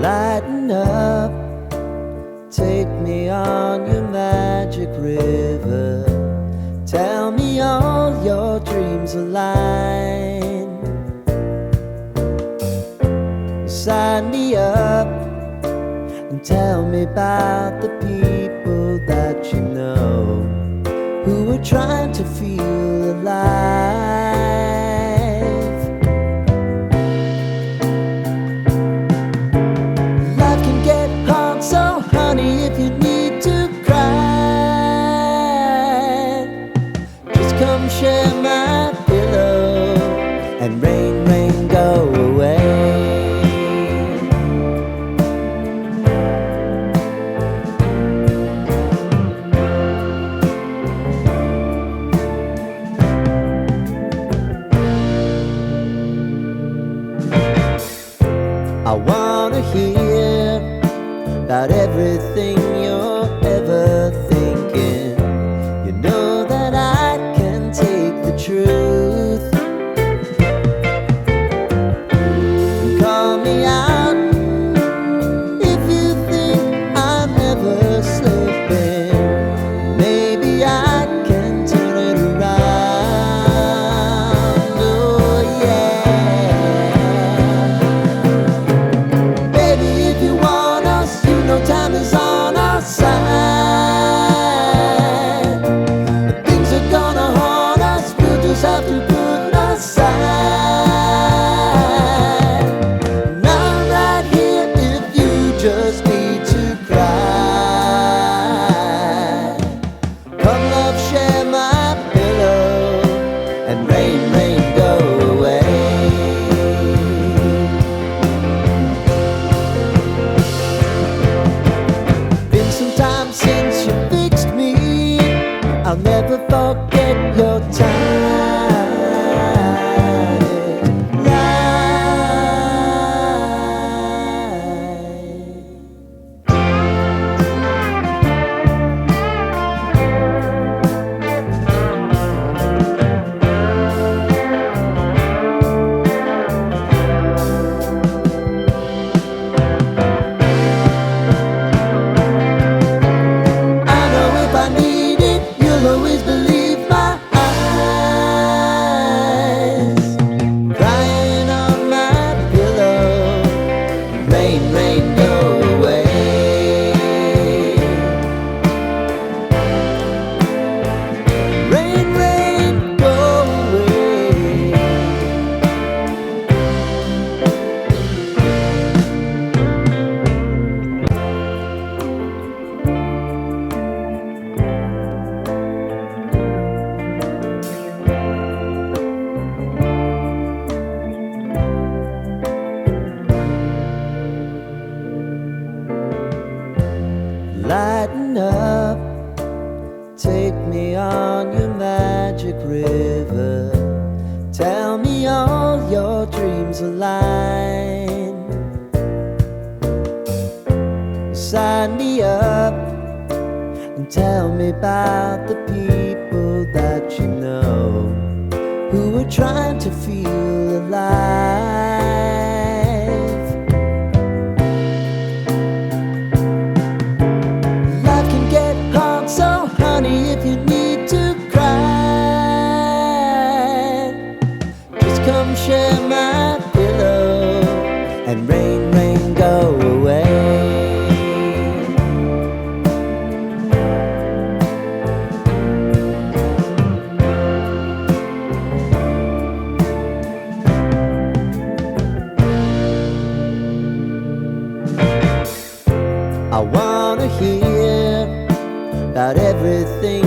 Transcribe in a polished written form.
Lighten up, take me on your magic river. Tell me all your dreams align. Sign me up and tell me about the people that you know who are trying to feel alive. Life can get hard, so honey, if you need to cry, just come share my pillow and rain, rain, go away. I wanna hear about everything you're ever thinking. You know that I can take the truth. And call me out if you think I'm ever slipping. Maybe I can turn it around. Oh yeah. Baby, if you want us, you know time is on our side. But things are gonna haunt us, we'll just have to put aside. And I'm right here if you just need to cry. Come love, share my pillow and rain, rain, go away. Been some time since you fixed me. I'll never forget your time. I know if I need it, you'll always believe my eyes. Crying on my pillow, rain, rain, go away. Rain, rain, go away. Lighten up, take me on your magic river. Tell me all your dreams align. Sign me up and tell me about the people that you know who are trying to feel alive. Life can get hard, so honey, if you need to cry, just come share my pillow and rain, rain, go away. I wanna hear about everything